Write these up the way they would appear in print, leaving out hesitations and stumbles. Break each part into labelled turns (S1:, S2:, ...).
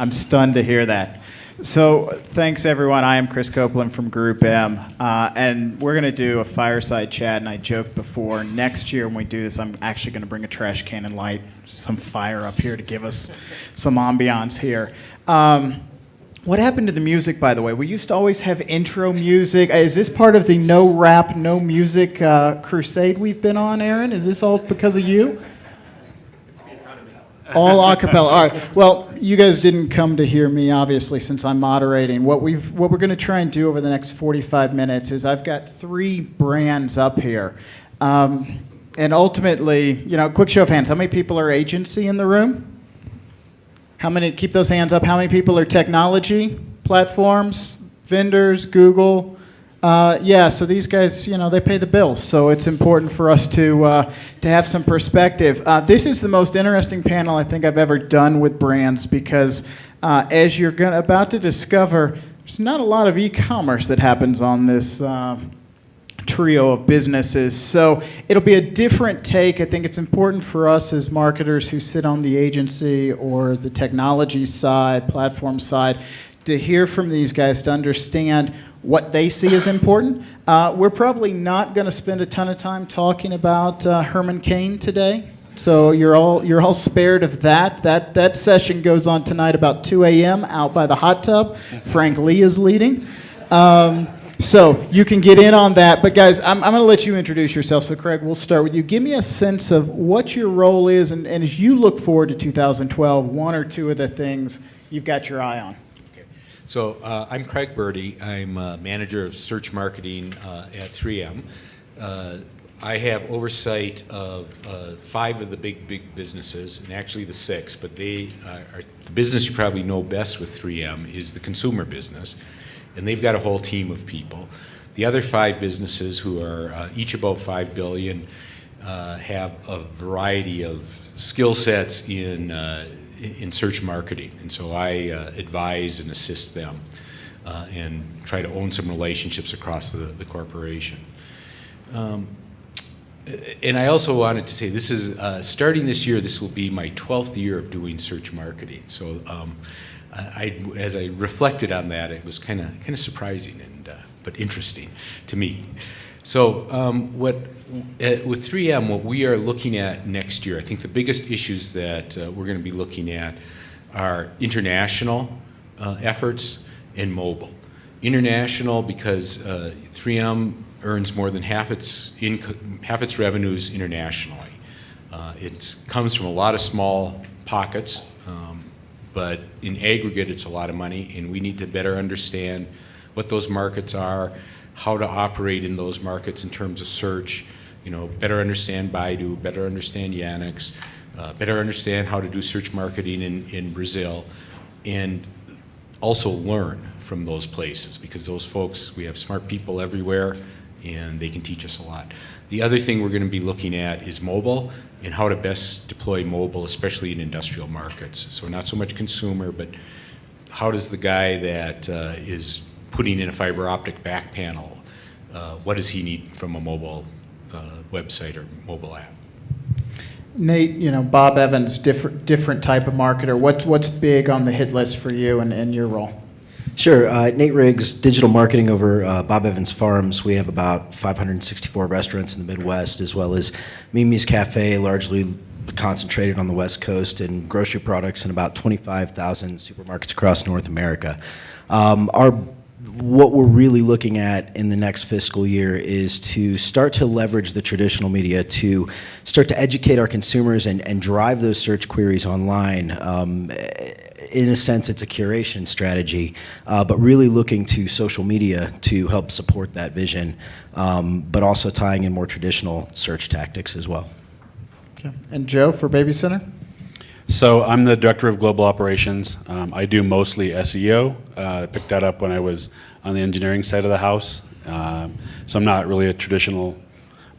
S1: I'm stunned to hear that. So thanks, everyone. I am Chris Copeland from GroupM, and we're going to do a fireside chat, and I joked before, next year when we do this, I'm actually going to bring a trash can and light some fire up here to give us some ambiance here. What happened to the music, by the way? We used to always have intro music. Is this part of the no rap, no music crusade we've been on, Aaron? Is this all because of you? All a cappella. All right. Well, you guys didn't come to hear me, obviously, since I'm moderating. What we're going to try and do over the next 45 minutes is I've got 3 brands up here. And ultimately, quick show of hands. How many people are agency in the room? How many? Keep those hands up. How many people are technology platforms, vendors, Google? So these guys, they pay the bills. So it's important for us to have some perspective. This is the most interesting panel I think I've ever done with brands because as you're about to discover, there's not a lot of e-commerce that happens on this trio of businesses. So it'll be a different take. I think it's important for us as marketers who sit on the agency or the technology side, platform side, to hear from these guys to understand what they see as important. We're probably not going to spend a ton of time talking about Herman Cain today, so you're all spared of that. That session goes on tonight about 2 a.m. out by the hot tub. Frank Lee is leading. So you can get in on that. But guys, I'm going to let you introduce yourself. So Craig, we'll start with you. Give me a sense of what your role is, and as you look forward to 2012, 1 or 2 of the things you've got your eye on.
S2: So I'm Craig Birdie. I'm manager of search marketing at 3M. I have oversight of 5 of the big businesses, and actually the 6, but they are the business you probably know best with 3M is the consumer business, and they've got a whole team of people. The other 5 businesses, who are each about $5 billion, have a variety of skill sets in search marketing, and so I advise and assist them and try to own some relationships across the corporation. And I also wanted to say this is starting this year. This will be my 12th year of doing search marketing. So as I reflected on that, it was kind of surprising but interesting to me. So with 3M, what we are looking at next year, I think the biggest issues that we're going to be looking at are international efforts and mobile. International because 3M earns more than half its revenues internationally. It comes from a lot of small pockets, but in aggregate it's a lot of money, and we need to better understand what those markets are, how to operate in those markets in terms of search, better understand Baidu, better understand Yandex, better understand how to do search marketing in Brazil, and also learn from those places, because those folks, we have smart people everywhere, and they can teach us a lot. The other thing we're going to be looking at is mobile and how to best deploy mobile, especially in industrial markets. So not so much consumer, but how does the guy that is putting in a fiber optic back panel, what does he need from a mobile website or mobile app?
S1: Nate, Bob Evans, different type of marketer. What's big on the hit list for you and your role?
S3: Sure. Nate Riggs, digital marketing over Bob Evans Farms. We have about 564 restaurants in the Midwest, as well as Mimi's Cafe, largely concentrated on the West Coast, and grocery products in about 25,000 supermarkets across North America. What we're really looking at in the next fiscal year is to start to leverage the traditional media to start to educate our consumers and drive those search queries online. In a sense, it's a curation strategy, but really looking to social media to help support that vision, but also tying in more traditional search tactics as well.
S1: Okay. And Joe, for Baby Center?
S4: So I'm the director of global operations. I do mostly SEO. I picked that up when I was on the engineering side of the house. So I'm not really a traditional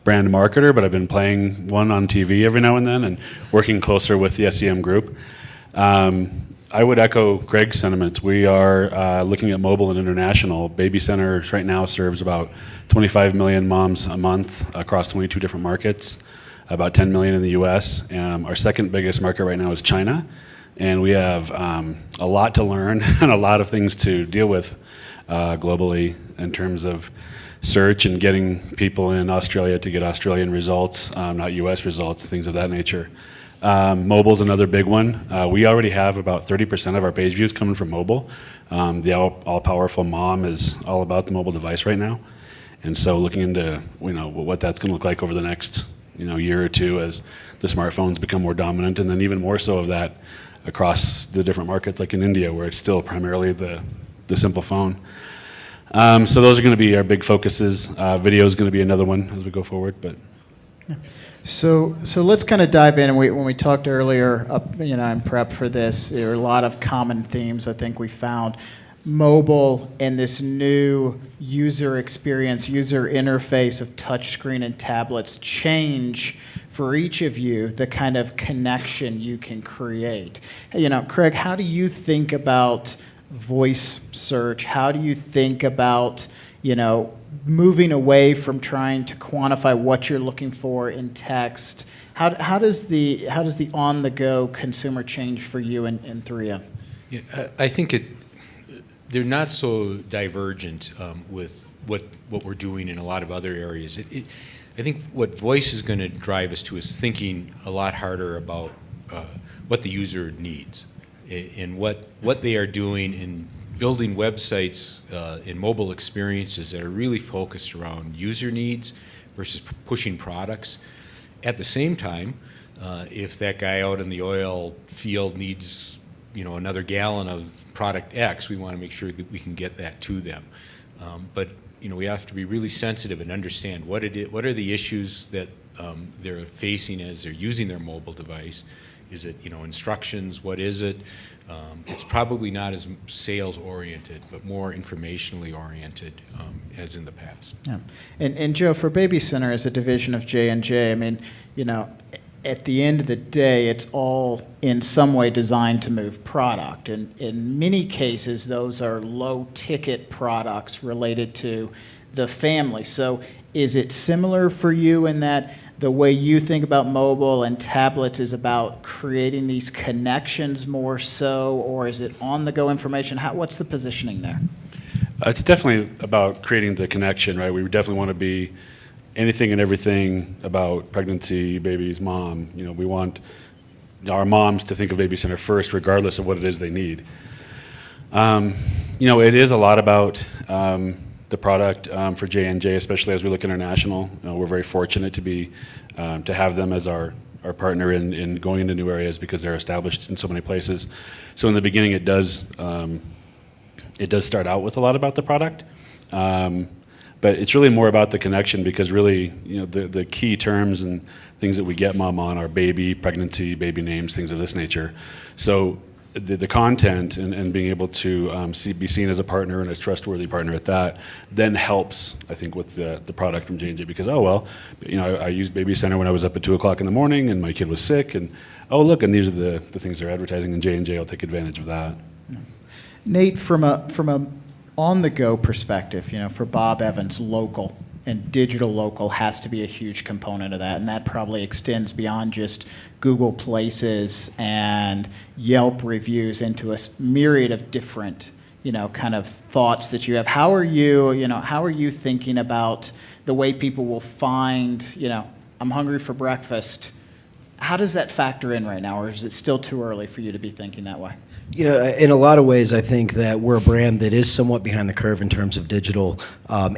S4: brand marketer, but I've been playing one on TV every now and then and working closer with the SEM group. I would echo Greg's sentiments. We are looking at mobile and international. Baby Center right now serves about 25 million moms a month across 22 different markets, about 10 million in the US. Our second biggest market right now is China. and we have a lot to learn and a lot of things to deal with globally in terms of search and getting people in Australia to get Australian results, not US results, things of that nature. Mobile's another big one. We already have about 30% of our page views coming from mobile. The all-powerful mom is all about the mobile device right now. And so looking into what that's going to look like over the next year or two as the smartphones become more dominant, and then even more so of that across the different markets, like in India, where it's still primarily the simple phone. So those are going to be our big focuses. Video is going to be another one as we go forward. But
S1: So let's kind of dive in. And when we talked earlier, in prep for this, there are a lot of common themes I think we found. Mobile and this new user experience, user interface of touchscreen and tablets change for each of you the kind of connection you can create. Craig, how do you think about voice search? How do you think about, moving away from trying to quantify what you're looking for in text? How does the on-the-go consumer change for you in 3M?
S2: Yeah, I think they're not so divergent with what we're doing in a lot of other areas. I think what voice is going to drive us to is thinking a lot harder about what the user needs and what they are doing in building websites and mobile experiences that are really focused around user needs versus pushing products. At the same time, if that guy out in the oil field needs another gallon of product X, we want to make sure that we can get that to them. But we have to be really sensitive and understand what are the issues that they're facing as they're using their mobile device. Is it instructions? What is it? It's probably not as sales oriented, but more informationally oriented as in the past.
S1: Yeah. And Joe, for Baby Center as a division of J&J, I mean, at the end of the day, it's all in some way designed to move product. And in many cases, those are low-ticket products related to the family. So is it similar for you in that the way you think about mobile and tablets is about creating these connections more so, or is it on-the-go information? What's the positioning there?
S4: It's definitely about creating the connection, right? We definitely want to be anything and everything about pregnancy, babies, mom. We want our moms to think of Baby Center first, regardless of what it is they need. It is a lot about the product for J&J, especially as we look international. We're very fortunate to have them as our partner in going into new areas because they're established in so many places. So in the beginning, it does start out with a lot about the product. But it's really more about the connection because really, the key terms and things that we get mom on are baby, pregnancy, baby names, things of this nature. So the content and being able to be seen as a partner and a trustworthy partner at that then helps, I think, with the product from J&J because, I used Baby Center when I was up at 2 o'clock in the morning and my kid was sick and, look, and these are the things they're advertising and J&J will take advantage of that.
S1: Nate, from a on-the-go perspective, for Bob Evans, local and digital local has to be a huge component of that, and that probably extends beyond just Google Places and Yelp reviews into a myriad of different, kind of thoughts that you have. How are you thinking about the way people will find, I'm hungry for breakfast? How does that factor in right now, or is it still too early for you to be thinking that way?
S3: In a lot of ways, I think that we're a brand that is somewhat behind the curve in terms of digital,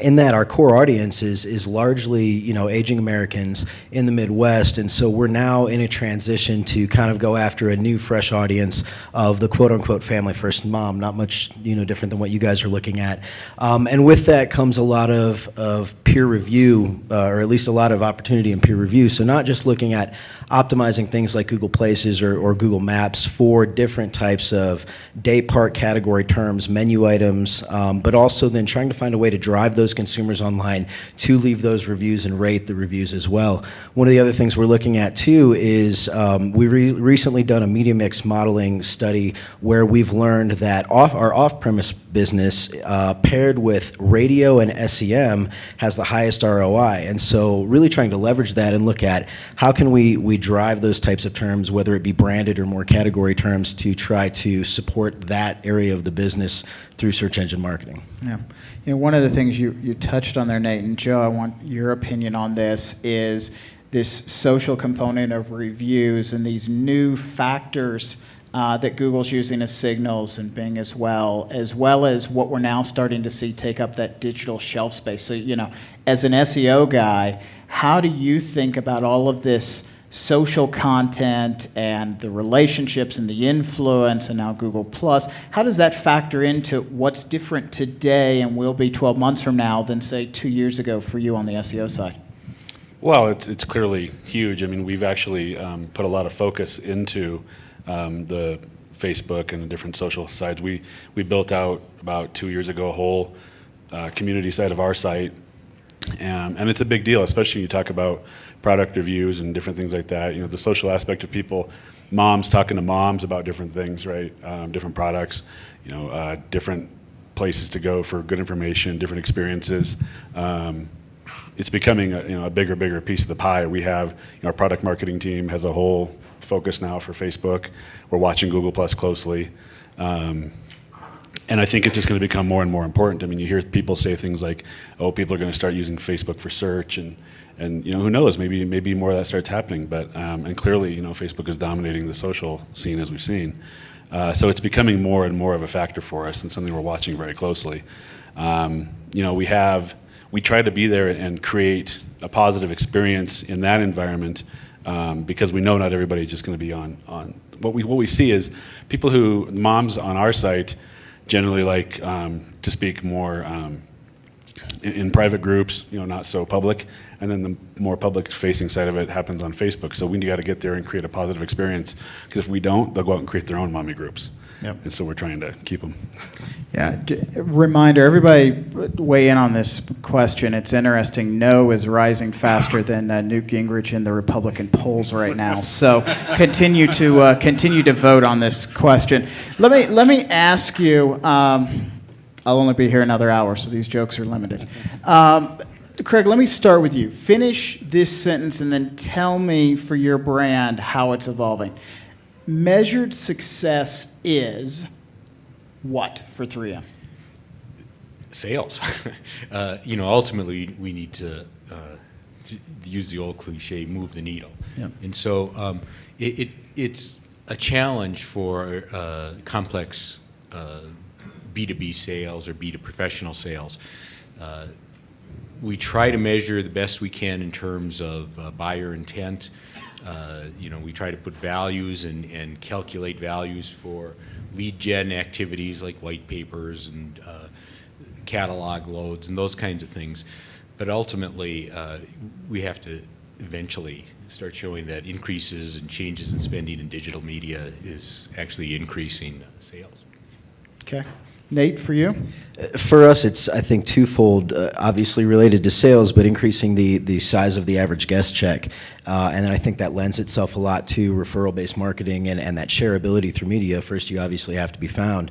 S3: in that our core audience is largely, aging Americans in the Midwest, and so we're now in a transition to kind of go after a new, fresh audience of the quote-unquote family first mom, not much, different than what you guys are looking at. And with that comes a lot of peer review, or at least a lot of opportunity in peer review, so not just looking at optimizing things like Google Places or Google Maps for different types of day part category terms, menu items, but also then trying to find a way to drive those consumers online to leave those reviews and rate the reviews as well. One of the other things we're looking at too is we recently done a media mix modeling study where we've learned that our off-premise business paired with radio and SEM has the highest ROI, and so really trying to leverage that and look at how can we drive drive those types of terms, whether it be branded or more category terms, to try to support that area of the business through search engine marketing.
S1: Yeah. You know, one of the things you touched on there, Nate, and Joe, I want your opinion on this, is this social component of reviews and these new factors that Google's using as signals and Bing as well as what we're now starting to see take up that digital shelf space. So, you know, as an SEO guy, how do you think about all of this social content and the relationships and the influence and now Google Plus? How does that factor into what's different today and will be 12 months from now than, say, 2 years ago for you on the SEO side?
S4: Well, it's clearly huge. I mean, we've actually put a lot of focus into the Facebook and the different social sites. We built out about 2 years ago a whole community site of our site, and it's a big deal, especially when you talk about product reviews and different things like that. You know, the social aspect of people, moms talking to moms about different things, right? Different products, you know, different places to go for good information, different experiences. It's becoming a bigger piece of the pie. We have, you know, our product marketing team has a whole focus now for Facebook. We're watching Google Plus closely. And I think it's just going to become more and more important. I mean, you hear people say things like, oh, people are going to start using Facebook for search, and you know, who knows, maybe more of that starts happening. But and clearly, you know, Facebook is dominating the social scene, as we've seen. So it's becoming more and more of a factor for us, and something we're watching very closely. You know, we try to be there and create a positive experience in that environment, because we know not everybody's just going to be on. What we see is moms on our site generally like to speak more in private groups, you know, not so public, and then the more public-facing side of it happens on Facebook. So we got to get there and create a positive experience, because if we don't, they'll go out and create their own mommy groups. Yep. And so we're trying to keep them.
S1: Yeah. Reminder, everybody weigh in on this question. It's interesting. No is rising faster than Newt Gingrich in the Republican polls right now. So continue to vote on this question. Let me ask you. I'll only be here another hour, so these jokes are limited. Craig, let me start with you. Finish this sentence and then tell me for your brand how it's evolving. Measured success is what for 3M?
S2: Sales. You know, ultimately, we need to use the old cliche, move the needle. Yep. And so it's a challenge for complex B2B sales or B2 professional sales. We try to measure the best we can in terms of buyer intent. You know, we try to put values and calculate values for lead gen activities like white papers and catalog loads and those kinds of things. But ultimately, we have to eventually start showing that increases and changes in spending in digital media is actually increasing sales.
S1: Okay. Nate, for you?
S3: For us, it's, I think, twofold, obviously related to sales, but increasing the size of the average guest check. And then I think that lends itself a lot to referral-based marketing and that shareability through media. First, you obviously have to be found.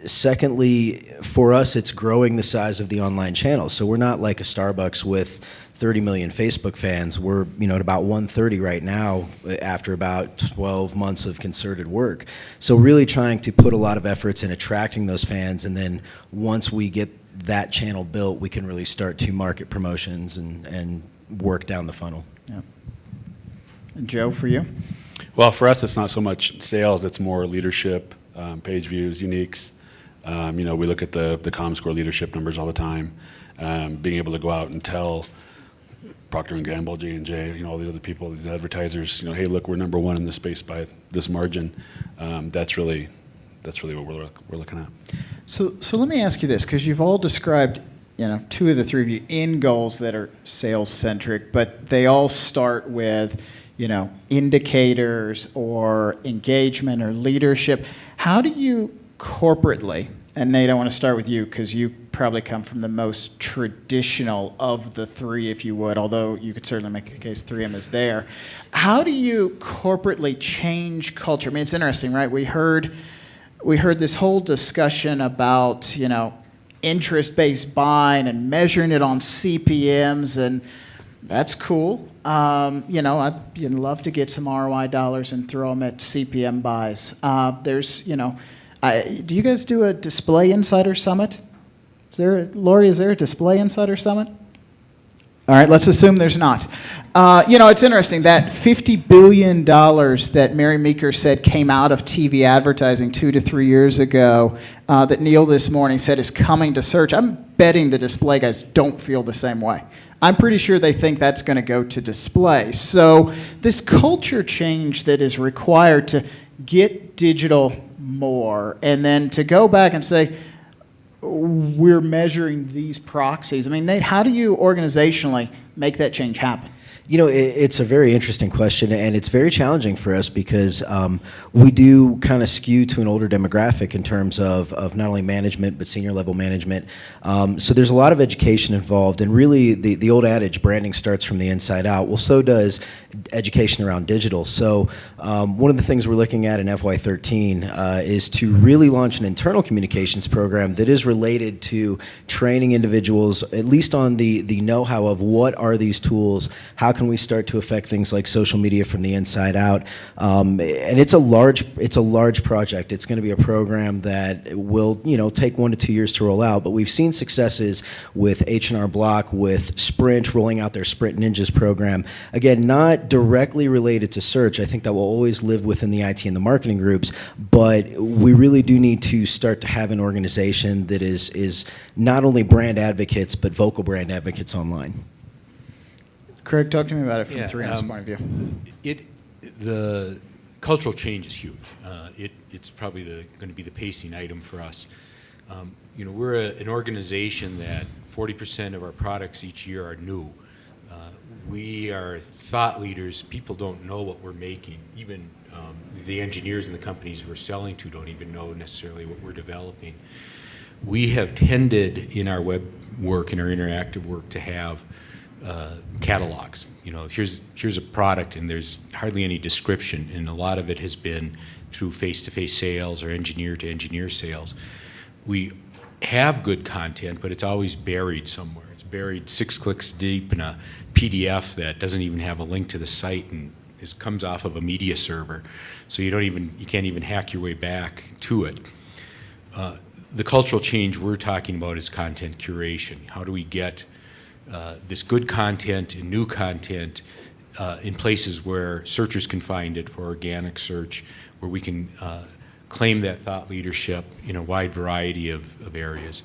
S3: Secondly, for us, it's growing the size of the online channels. So we're not like a Starbucks with 30 million Facebook fans. We're, you know, at about 130 right now after about 12 months of concerted work. So really trying to put a lot of efforts in attracting those fans, and then once we get that channel built, we can really start to market promotions and work down the funnel.
S1: Yeah. And Joe, for you?
S4: Well, for us, it's not so much sales, it's more leadership, page views, uniques. You know, we look at the ComScore leadership numbers all the time. Being able to go out and tell Procter & Gamble, J&J, you know, all the other people, these advertisers, you know, hey, look, we're number one in this space by this margin. That's really what we're looking at.
S1: So let me ask you this, because you've all described, you know, 2 of the 3 of you in goals that are sales centric, but they all start with, you know, indicators or engagement or leadership. How do you corporately, and Nate, I want to start with you because you probably come from the most traditional of the 3, if you would, although you could certainly make a case 3M is there. How do you corporately change culture? I mean, it's interesting, right? We heard this whole discussion about, you know, interest-based buying and measuring it on CPMs, and That's cool. I'd love to get some ROI dollars and throw them at CPM buys. Do you guys do a Display Insider Summit? Lori, is there a Display Insider Summit? All right, let's assume there's not. It's interesting, that $50 billion that Mary Meeker said came out of TV advertising 2 to 3 years ago, that Neil this morning said is coming to search. I'm betting the display guys don't feel the same way. I'm pretty sure they think that's going to go to display. So this culture change that is required to get digital more, and then to go back and say, we're measuring these proxies. I mean, Nate, how do you organizationally make that change happen?
S3: It's a very interesting question, and it's very challenging for us because we do kind of skew to an older demographic in terms of not only management, but senior level management. So there's a lot of education involved, and really the old adage, branding starts from the inside out. Well, so does education around digital. So one of the things we're looking at in FY13 is to really launch an internal communications program that is related to training individuals, at least on the know-how of what are these tools, how can we start to affect things like social media from the inside out? And it's a large project. It's going to be a program that will take 1 to 2 years to roll out. But we've seen successes with H&R Block, with Sprint rolling out their Sprint Ninjas program. Again, not directly related to search. I think that will always live within the IT and the marketing groups. But we really do need to start to have an organization that is not only brand advocates but vocal brand advocates online.
S1: Craig, talk to me about it from 3M's point of view.
S2: The cultural change is huge. It's probably going to be the pacing item for us. We're an organization that 40% of our products each year are new. We are thought leaders. People don't know what we're making. Even the engineers in the companies we're selling to don't even know necessarily what we're developing. We have tended in our web work, in our interactive work, to have catalogs. Here's a product, and there's hardly any description, and a lot of it has been through face-to-face sales or engineer-to-engineer sales. We have good content, but it's always buried somewhere. It's buried 6 clicks deep in a PDF that doesn't even have a link to the site, and it comes off of a media server, so you can't even hack your way back to it. The cultural change we're talking about is content curation. How do we get this good content and new content in places where searchers can find it for organic search, where we can claim that thought leadership in a wide variety of areas.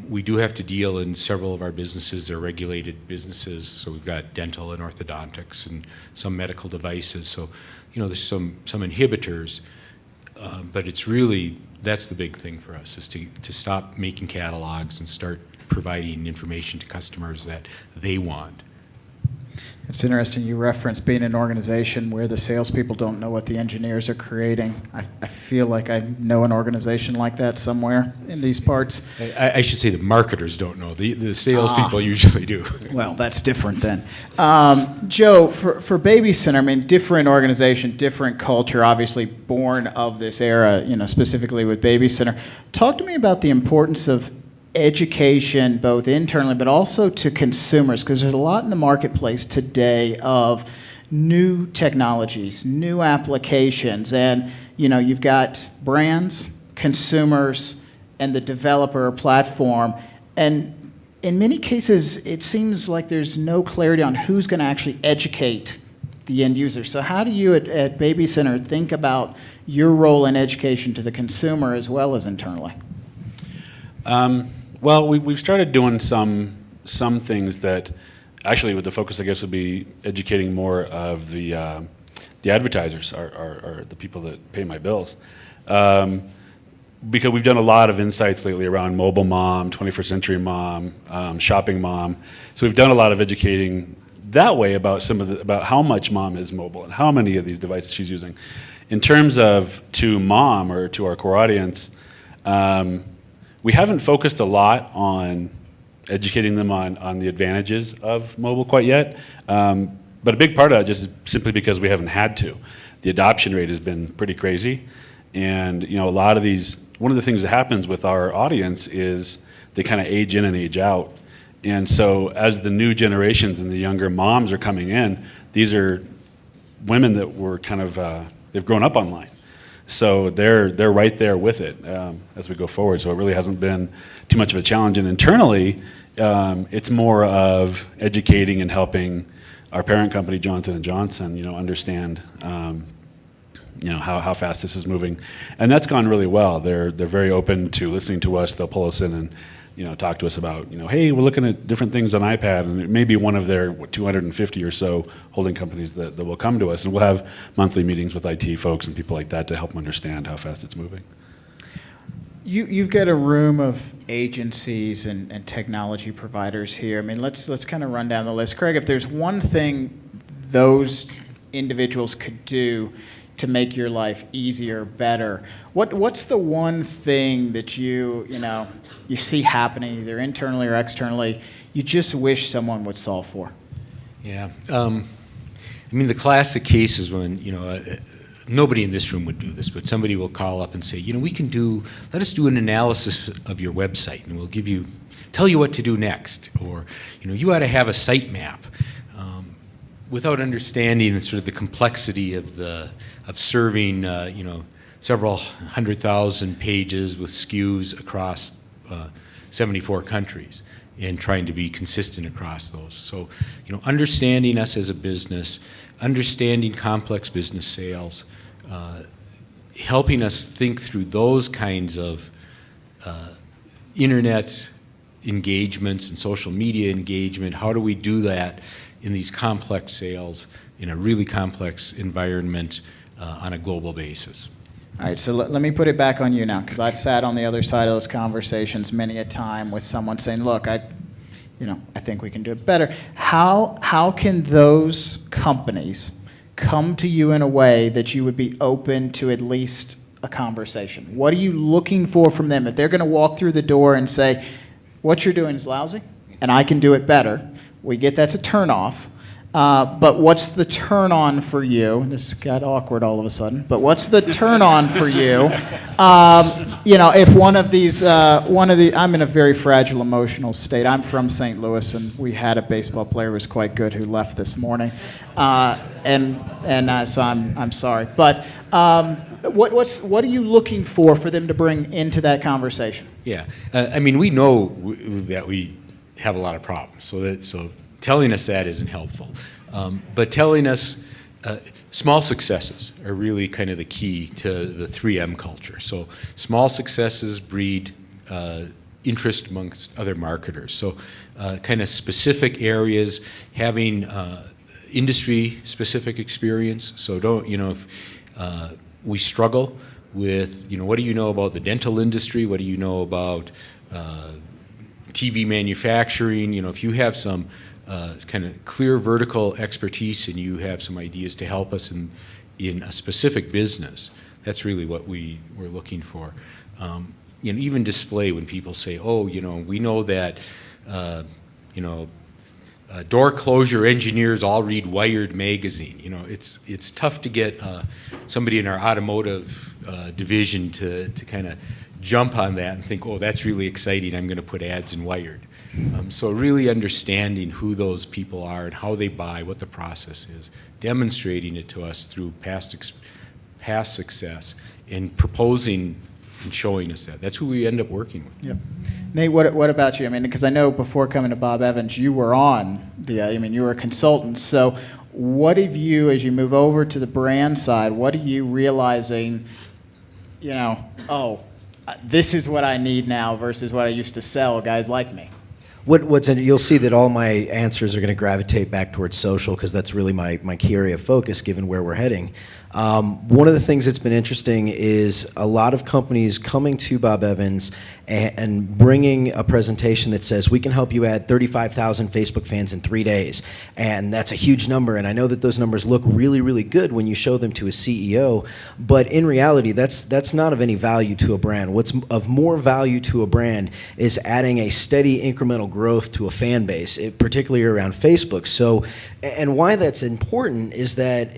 S2: We do have to deal in several of our businesses. They're regulated businesses, so we've got dental and orthodontics and some medical devices. So, there's some inhibitors, but it's really, that's the big thing for us, is to stop making catalogs and start providing information to customers that they want.
S1: It's interesting you referenced being an organization where the salespeople don't know what the engineers are creating. I feel like I know an organization like that somewhere in these parts.
S2: I should say the marketers don't know. The salespeople usually do.
S1: Well, that's different then. Joe, for Baby Center, I mean, different organization, different culture, obviously born of this era, specifically with Baby Center. Talk to me about the importance of education, both internally but also to consumers, because there's a lot in the marketplace today of new technologies, new applications, and you've got brands, consumers, and the developer or platform, and in many cases it seems like there's no clarity on who's going to actually educate the end user. So how do you at Baby Center think about your role in education to the consumer as well as internally?
S4: Well, we've started doing some things that actually, with the focus, I guess, would be educating more of the advertisers, or the people that pay my bills, because we've done a lot of insights lately around mobile mom, 21st century mom, shopping mom. So we've done a lot of educating that way about about how much mom is mobile and how many of these devices she's using. In terms of to mom or to our core audience, we haven't focused a lot on educating them on the advantages of mobile quite yet, but a big part of that just is simply because we haven't had to. The adoption rate has been pretty crazy, and a lot of these, one of the things that happens with our audience is they kind of age in and age out, And so as the new generations and the younger moms are coming in, these are women that were kind of, they've grown up online. So they're right there with it as we go forward. So it really hasn't been too much of a challenge. And internally, it's more of educating and helping our parent company, Johnson & Johnson, understand how fast this is moving. And that's gone really well. They're very open to listening to us. They'll pull us in and talk to us about, hey, we're looking at different things on iPad, and it may be one of their 250 or so holding companies that will come to us, and we'll have monthly meetings with IT folks and people like that to help them understand how fast it's moving.
S1: You've got a room of agencies and technology providers here. I mean, let's kind of run down the list. Craig, if there's one thing those individuals could do to make your life easier, better, what's the one thing that you see happening either internally or externally, you just wish someone would solve for?
S2: Yeah. The classic case is when, nobody in this room would do this, but somebody will call up and say, let us do an analysis of your website, and we'll tell you what to do next. Or, you ought to have a site map. Without understanding sort of the complexity of serving, several 100,000 pages with SKUs across 74 countries and trying to be consistent across those. So, understanding us as a business, understanding complex business sales, helping us think through those kinds of internet engagements and social media engagement. How do we do that in these complex sales in a really complex environment on a global basis?
S1: All right, so let me put it back on you now, because I've sat on the other side of those conversations many a time with someone saying, look, I think we can do it better. How can those companies come to you in a way that you would be open to at least a conversation? What are you looking for from them? If they're going to walk through the door and say, what you're doing is lousy, and I can do it better, we get that's a turn off. But what's the turn on for you? This got awkward all of a sudden. But what's the turn on for you? If one of the, I'm in a very fragile emotional state. I'm from St. Louis, and we had a baseball player who was quite good who left this morning, so I'm sorry. But what are you looking for them to bring into that conversation?
S2: Yeah, we know that we have a lot of problems, so telling us that isn't helpful. But telling us small successes are really kind of the key to the 3M culture. So small successes breed interest amongst other marketers. So kind of specific areas, having industry-specific experience. So if we struggle with, what do you know about the dental industry? What do you know about TV manufacturing? If you have some kind of clear vertical expertise and you have some ideas to help us in a specific business, that's really what we're looking for. Even display, when people say, we know that door closure engineers all read Wired magazine. It's tough to get somebody in our automotive division to kind of jump on that and think, that's really exciting, I'm going to put ads in Wired. So really understanding who those people are and how they buy, what the process is, demonstrating it to us through past success, and proposing and showing us that. That's who we end up working with.
S1: Yep. Nate, what about you? Because I know before coming to Bob Evans, you were on you were a consultant. So what have you, as you move over to the brand side, what are you realizing, this is what I need now versus what I used to sell guys like me?
S3: You'll see that all my answers are going to gravitate back towards social, because that's really my key area of focus given where we're heading. One of the things that's been interesting is a lot of companies coming to Bob Evans and bringing a presentation that says, we can help you add 35,000 Facebook fans in 3 days. And that's a huge number, and I know that those numbers look really, really good when you show them to a CEO, but in reality, that's not of any value to a brand. What's of more value to a brand is adding a steady incremental growth growth to a fan base, particularly around Facebook. So, and why that's important is that,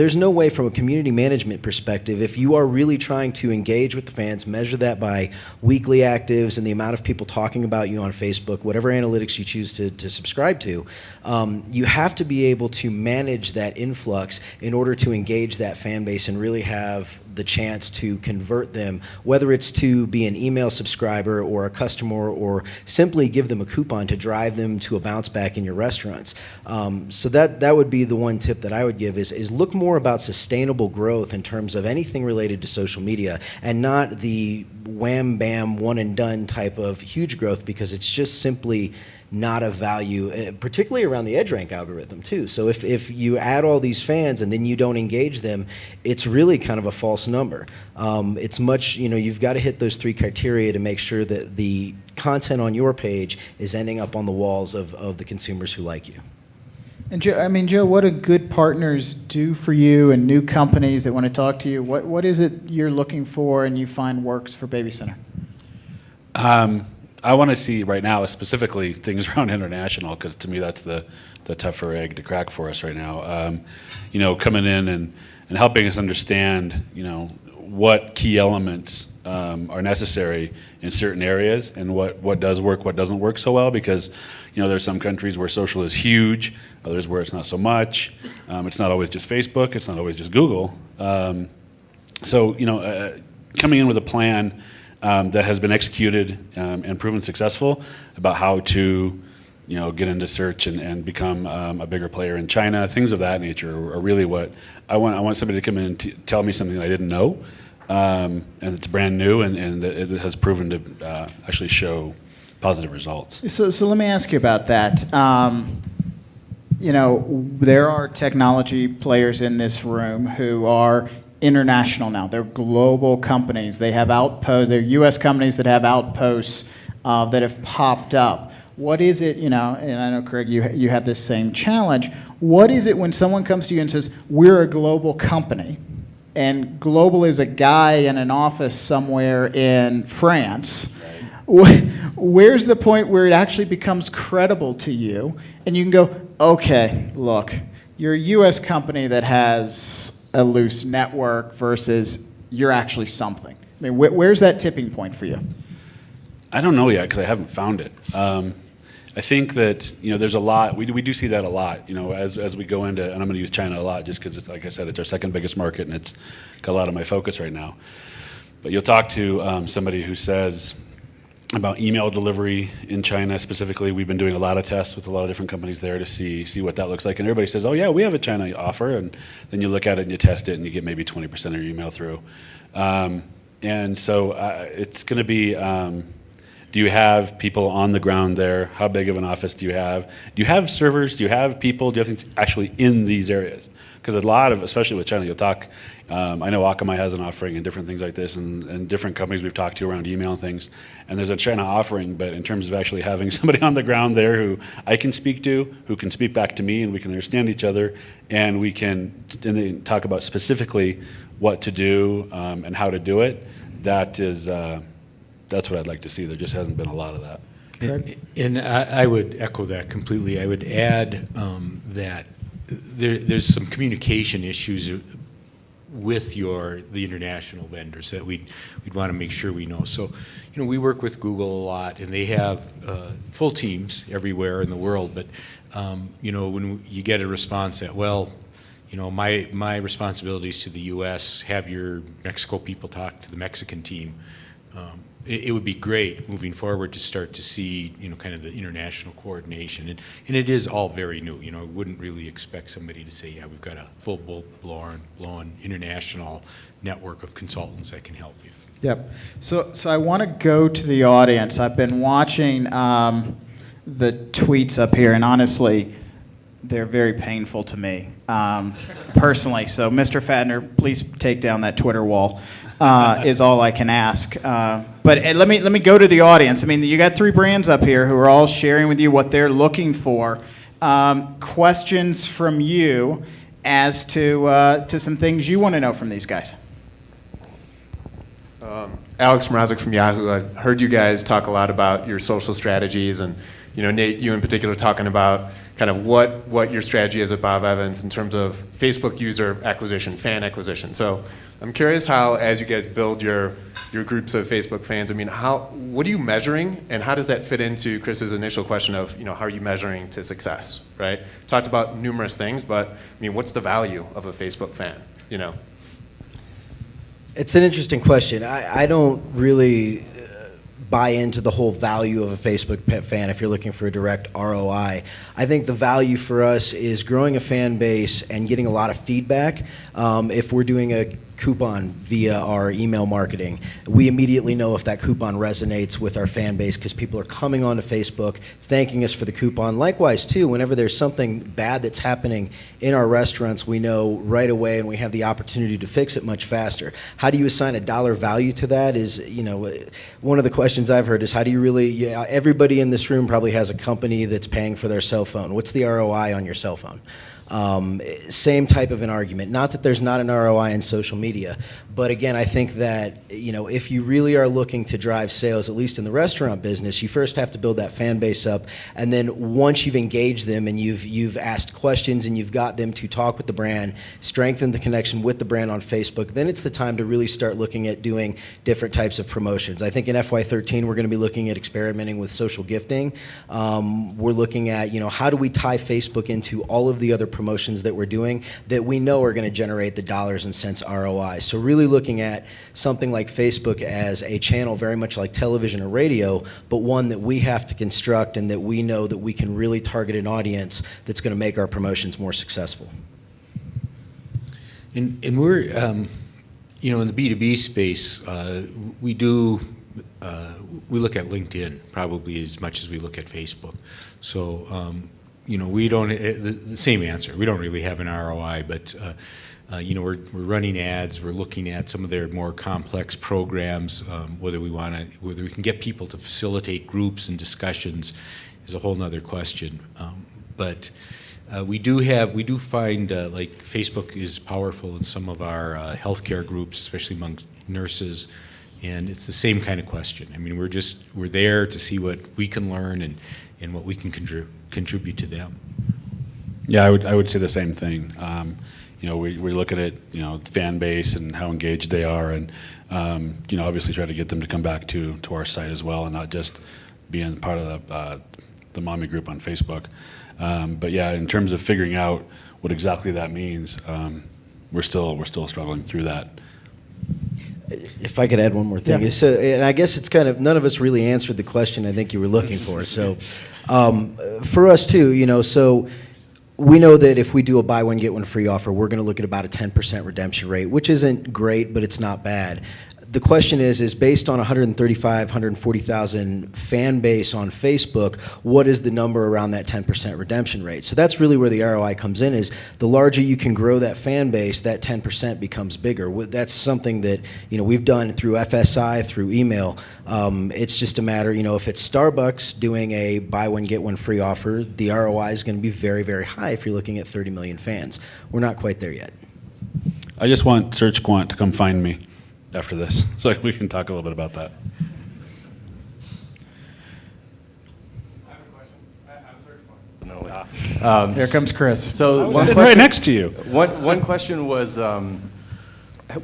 S3: there's no way from a community management perspective, if you are really trying to engage with the fans, measure that by weekly actives and the amount of people talking about you on Facebook, whatever analytics you choose to subscribe to, you have to be able to manage that influx in order to engage that fan base and really have the chance to convert them, whether it's to be an email subscriber or a customer, or simply give them a coupon to drive them to a bounce back in your restaurants. So that would be the one tip that I would give is look more about sustainable growth in terms of anything related to social media, and not the wham bam one and done type of huge growth, because it's just simply not of value, particularly around the EdgeRank algorithm too. So if you add all these fans and then you don't engage them, it's really kind of a false number. It's much, you've got to hit those 3 criteria to make sure that the content on your page is ending up on the walls of the consumers who like you.
S1: And Joe, what do good partners do for you, and new companies that want to talk to you? What is it you're looking for and you find works for Baby Center?
S4: I want to see right now specifically things around international, because to me that's the tougher egg to crack for us right now. Coming in and helping us understand, what key elements are necessary in certain areas, and what does work, what doesn't work so well, because there's some countries where social is huge, others where it's not so much. It's not always just Facebook, it's not always just Google. Coming in with a plan that has been executed and proven successful about how to, get into search and become a bigger player in China. Things of that nature are really what I want. I want somebody to come in and tell me something that I didn't know, and it's brand new, and it has proven to actually show positive results.
S1: So let me ask you about that. There are technology players in this room who are international now. They're global companies. They have outposts. They're U.S. companies that have outposts that have popped up. What is it, and I know, Craig, you have this same challenge. What is it when someone comes to you and says, we're a global company, and global is a guy in an office somewhere in France? Right. Where's the point where it actually becomes credible to you, and you can go, okay, look, you're a U.S. company that has a loose network versus you're actually something? I mean, where's that tipping point for you?
S4: I don't know yet, because I haven't found it. I think that there's a lot. We do see that a lot. As we go into, and I'm going to use China a lot, just because, like I said, it's our second biggest market, and it's got a lot of my focus right now. But you'll talk to somebody who says about email delivery in China specifically. We've been doing a lot of tests with a lot of different companies there to see what that looks like. And everybody says, oh yeah, we have a China offer. And then you look at it and you test it and you get maybe 20% of your email through. And so it's going to be, do you have people on the ground there? How big of an office do you have? Do you have servers? Do you have people? Do you have things actually in these areas? Because a lot of, especially with China, you'll talk, I know Akamai has an offering and different things like this, and different companies we've talked to around email and things, and there's a China offering, but in terms of actually having somebody on the ground there who I can speak to, who can speak back to me, and we can understand each other, and we can and talk about specifically what to do and how to do it, that's what I'd like to see. There just hasn't been a lot of that.
S2: And I would echo that completely. I would add that there's some communication issues with the international vendors that we'd want to make sure we know. So, we work with Google a lot, and they have full teams everywhere in the world. But when you get a response that, well, my responsibilities to the U.S. have your Mexico people talk to the Mexican team. It would be great moving forward to start to see, kind of the international coordination. And it is all very new. I wouldn't really expect somebody to say, yeah, we've got a full-blown international network of consultants that can help you.
S1: Yep. So I want to go to the audience. I've been watching the tweets up here, and honestly, they're very painful to me personally. So, Mr. Fadner, please take down that Twitter wall. Is all I can ask. But let me go to the audience. I mean, you got 3 brands up here who are all sharing with you what they're looking for. Questions from you as to some things you want to know from these guys.
S5: Alex Mrazek from Yahoo. I heard you guys talk a lot about your social strategies and Nate, you in particular, talking about kind of what your strategy is at Bob Evans in terms of Facebook user acquisition, fan acquisition. So I'm curious how, as you guys build your groups of Facebook fans, what are you measuring, and how does that fit into Chris's initial question of, how are you measuring to success, right? Talked about numerous things, but what's the value of a Facebook fan,
S3: It's an interesting question. I don't really buy into the whole value of a Facebook fan if you're looking for a direct ROI. I think the value for us is growing a fan base and getting a lot of feedback. If we're doing a coupon via our email marketing, we immediately know if that coupon resonates with our fan base because people are coming onto Facebook thanking us for the coupon. Likewise, too, whenever there's something bad that's happening in our restaurants, we know right away and we have the opportunity to fix it much faster. How do you assign a dollar value to that is, one of the questions I've heard is how do you really, everybody in this room probably has a company that's paying for their cell phone. What's the ROI on your cell phone? Same type of an argument. Not that there's not an ROI in social media, but again, I think that if you really are looking to drive sales, at least in the restaurant business, you first have to build that fan base up, and then once you've engaged them and you've asked questions and you've got them to talk with the brand, strengthen the connection with the brand on Facebook, then it's the time to really start looking at doing different types of promotions. I think in FY13 we're going to be looking at experimenting with social gifting. We're looking at how do we tie Facebook into all of the other promotions that we're doing that we know are going to generate the dollars and cents ROI. So really looking at something like Facebook as a channel very much like television or radio, but one that we have to construct and that we know that we can really target an audience that's going to make our promotions more successful.
S2: And we're, in the B2B space, we look at LinkedIn probably as much as we look at Facebook. So, we don't, the same answer. We don't really have an ROI, but, we're running ads. We're looking at some of their more complex programs, whether we can get people to facilitate groups and discussions is a whole nother question. But we do find like Facebook is powerful in some of our healthcare groups, especially amongst nurses, and it's the same kind of question. We're there to see what we can learn and what we can contribute to them.
S4: Yeah, I would say the same thing. We look at it, fan base and how engaged they are, and obviously try to get them to come back to our site as well, and not just being part of the mommy group on Facebook. But yeah, in terms of figuring out what exactly that means, we're still struggling through that.
S3: If I could add one more thing.
S1: Yeah.
S3: So, and I guess it's kind of, none of us really answered the question I think you were looking for. So for us too, so we know that if we do a buy one, get one free offer, we're going to look at about a 10% redemption rate, which isn't great, but it's not bad. The question is based on 140,000 fan base on Facebook, what is the number around that 10% redemption rate? So that's really where the ROI comes in, is the larger you can grow that fan base, that 10% becomes bigger. That's something that we've done through FSI, through email. It's just a matter, if it's Starbucks doing a buy one, get one free offer, the ROI is going to be very, very high if you're looking at 30 million fans. We're not quite there yet.
S4: I just want Search Quant to come find me after this, so we can talk a little bit about that.
S5: I have a question. I'm
S1: Here comes Chris.
S5: So
S4: I was sitting right next to you.
S5: One question was,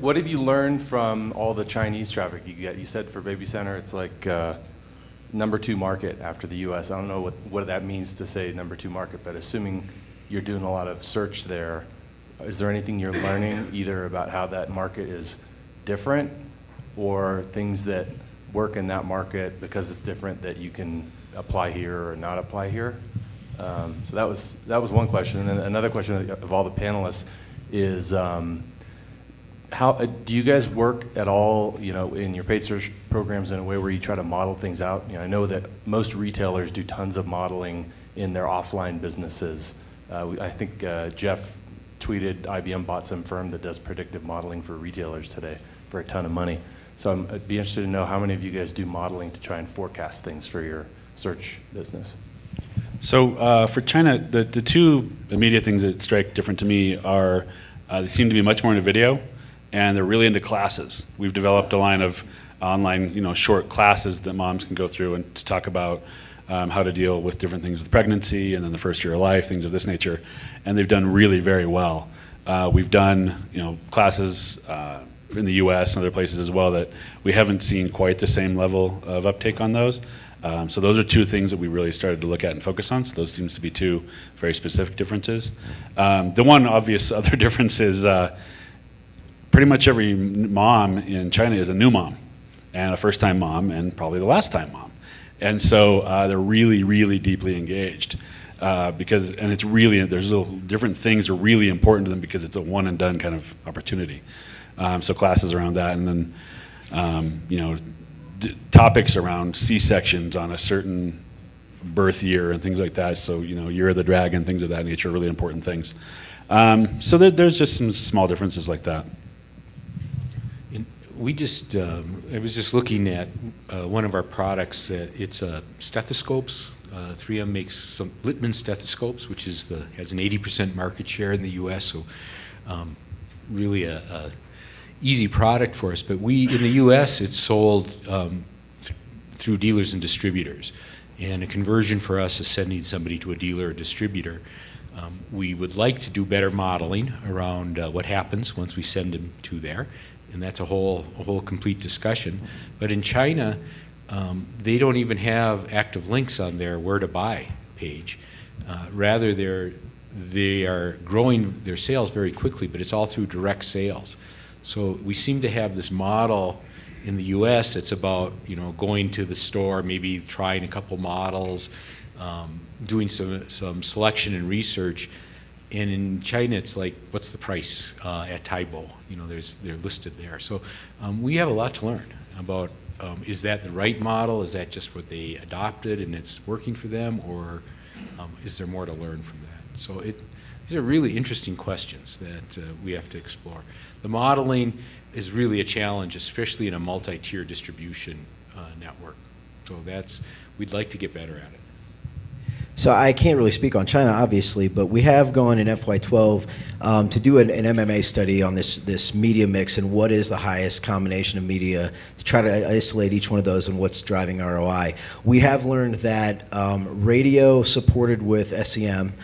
S5: what have you learned from all the Chinese traffic you get? You said for Baby Center, it's like number 2 market after the U.S. I don't know what that means to say number 2 market, but assuming you're doing a lot of search there, is there anything you're learning either about how that market is different, or things that work in that market because it's different that you can apply here or not apply here? So that was one question. And then another question of all the panelists is, how do you guys work at all, in your paid search programs in a way where you try to model things out? I know that most retailers do tons of modeling in their offline businesses. I think Jeff tweeted IBM bought some firm that does predictive modeling for retailers today for a ton of money. So I'd be interested to know how many of you guys do modeling to try and forecast things for your search business.
S4: So for China, the two immediate things that strike different to me are they seem to be much more into video, and they're really into classes. We've developed a line of online, short classes that moms can go through and to talk about how to deal with different things with pregnancy and then the first year of life, things of this nature, and they've done really very well. We've done, classes in the U.S. and other places as well that we haven't seen quite the same level of uptake on those. So those are two things that we really started to look at and focus on. So those seems to be two very specific differences. The one obvious other difference is pretty much every mom in China is a new mom and a first-time mom and probably the last-time mom. And so they're really, really deeply engaged and it's really, there's little different things are really important to them because it's a one-and-done kind of opportunity. So classes around that, and then, topics around C-sections on a certain birth year and things like that. So, Year of the Dragon, things of that nature, are really important things. So there's just some small differences like that.
S2: We just, I was just looking at one of our products that it's stethoscopes. 3M makes some Littmann stethoscopes, which has an 80% market share in the U.S. So really a easy product for us. But in the U.S., it's sold through dealers and distributors. And a conversion for us is sending somebody to a dealer or distributor. We would like to do better modeling around what happens once we send them to there. And that's a whole complete discussion. But in China, they don't even have active links on their where to buy page. Rather, they are growing their sales very quickly, but it's all through direct sales. So we seem to have this model in the U.S. that's about going to the store, maybe trying a couple models, doing some selection and research. And in China, it's like, what's the price at Taibo? They're listed there. So we have a lot to learn about, is that the right model? Is that just what they adopted and it's working for them? Or is there more to learn from that? So these are really interesting questions that we have to explore. The modeling is really a challenge, especially in a multi-tier distribution network. So we'd like to get better at it.
S3: So I can't really speak on China, obviously, but we have gone in FY12 to do an MMA study on this media mix and what is the highest combination of media to try to isolate each one of those and what's driving ROI. We have learned that radio supported with SEM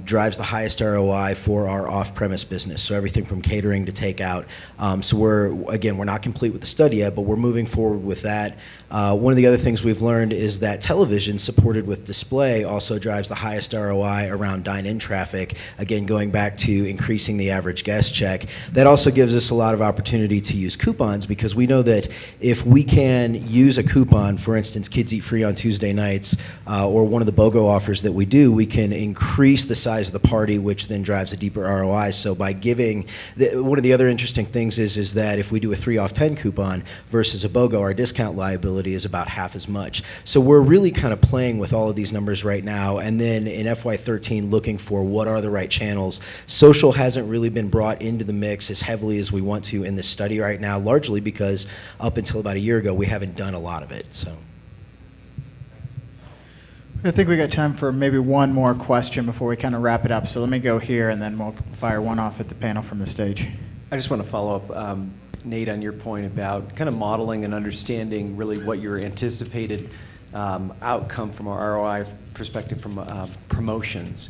S3: drives the highest ROI for our off-premise business, so everything from catering to takeout. So we're not complete with the study yet, but we're moving forward with that. One of the other things we've learned is that television supported with display also drives the highest ROI around dine-in traffic, again, going back to increasing the average guest check. That also gives us a lot of opportunity to use coupons, because we know that if we can use a coupon, for instance, Kids Eat Free on Tuesday nights, or one of the BOGO offers that we do, we can increase the size of the party, which then drives a deeper ROI. So by giving, one of the other interesting things is that if we do a 3 off 10 coupon versus a BOGO, our discount liability is about half as much. So we're really kind of playing with all of these numbers right now, and then in FY13 looking for what are the right channels. Social hasn't really been brought into the mix as heavily as we want to in this study right now, largely because up until about a year ago we haven't done a lot of it. So
S1: I think we got time for maybe one more question before we kind of wrap it up. So let me go here, and then we'll fire one off at the panel from the stage.
S6: I just want to follow up, Nate, on your point about kind of modeling and understanding really what your anticipated outcome from our ROI perspective from promotions.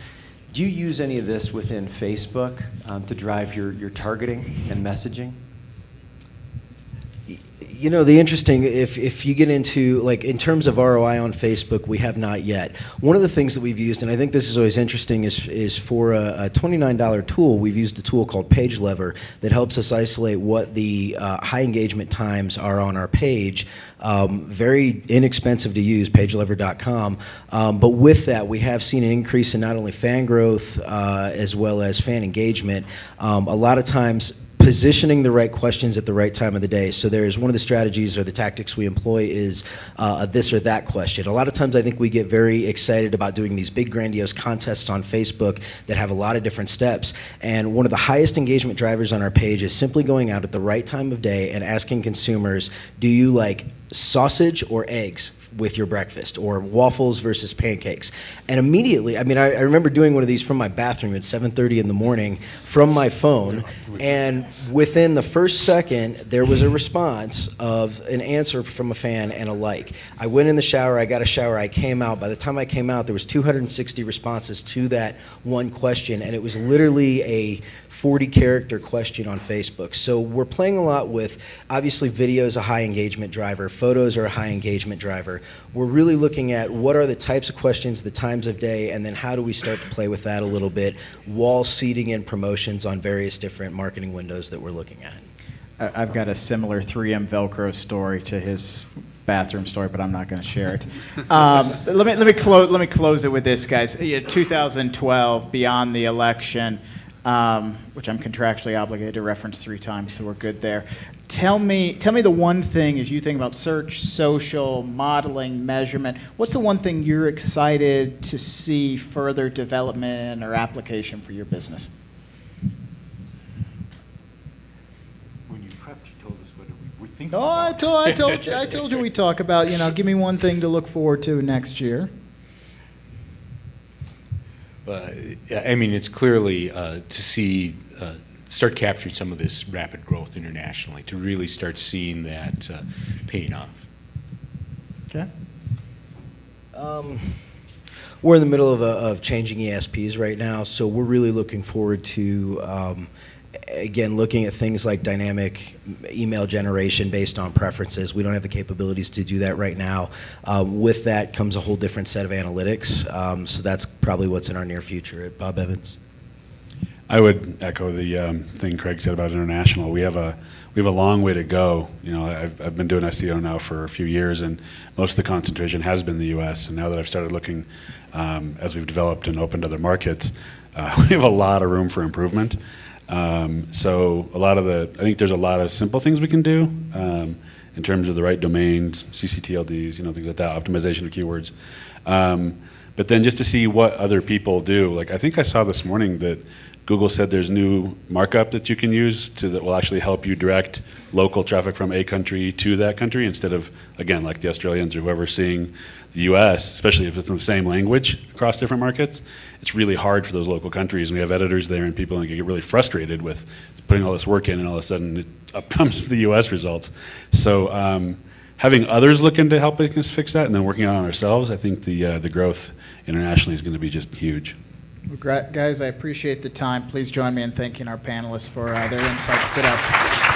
S6: Do you use any of this within Facebook to drive your targeting and messaging?
S3: You know, the interesting, if you get into, like, in terms of ROI on Facebook, we have not yet. One of the things that we've used, and I think this is always interesting, is for a $29 tool, we've used a tool called Page Lever that helps us isolate what the high engagement times are on our page. Very inexpensive to use, pagelever.com. But with that, we have seen an increase in not only fan growth as well as fan engagement. A lot of times, positioning the right questions at the right time of the day. So there's one of the strategies or the tactics we employ is a this or that question. A lot of times I think we get very excited about doing these big grandiose contests on Facebook that have a lot of different steps. And one of the highest engagement drivers on our page is simply going out at the right time of day and asking consumers, do you like sausage or eggs? with your breakfast, or waffles versus pancakes. And immediately, I mean, I remember doing one of these from my bathroom at 7:30 in the morning from my phone, and within the first second, there was a response of an answer from a fan and a like. I went in the shower, I got a shower, I came out. By the time I came out, there was 260 responses to that one question, and it was literally a 40-character question on Facebook. So we're playing a lot with, obviously video is a high engagement driver, photos are a high engagement driver. We're really looking at what are the types of questions, the times of day, and then how do we start to play with that a little bit while seeding in promotions on various different marketing windows that we're looking at.
S1: I've got a similar 3M Velcro story to his bathroom story, but I'm not going to share it. Let me close it with this, guys. 2012, beyond the election, which I'm contractually obligated to reference 3 times, so we're good there. Tell me the one thing as you think about search, social, modeling, measurement. What's the one thing you're excited to see further development or application for your business?
S2: When you prepped, you told us what we were thinking
S1: Oh,
S2: about.
S1: I told you we talk about, give me one thing to look forward to next year.
S2: I mean, it's clearly to see, start capturing some of this rapid growth internationally, to really start seeing that paying off.
S1: Okay.
S3: We're in the middle of changing ESPs right now, so we're really looking forward to, again, looking at things like dynamic email generation based on preferences. We don't have the capabilities to do that right now. With that comes a whole different set of analytics, so that's probably what's in our near future. Bob Evans?
S4: I would echo the thing Craig said about international. We have a long way to go. I've been doing SEO now for a few years, and most of the concentration has been the U.S. And now that I've started looking, as we've developed and opened other markets, we have a lot of room for improvement. So I think there's a lot of simple things we can do in terms of the right domains, CCTLDs, things like that, optimization of keywords. But then just to see what other people do. Like, I think I saw this morning that Google said there's new markup that you can use that will actually help you direct local traffic from a country to that country instead of, again, like the Australians or whoever seeing the US, especially if it's in the same language across different markets. It's really hard for those local countries. And we have editors there and people that get really frustrated with putting all this work in, and all of a sudden up comes the US results. So having others look into helping us fix that and then working on it ourselves, I think the growth internationally is going to be just huge.
S1: Well, guys, I appreciate the time. Please join me in thanking our panelists for their insights today.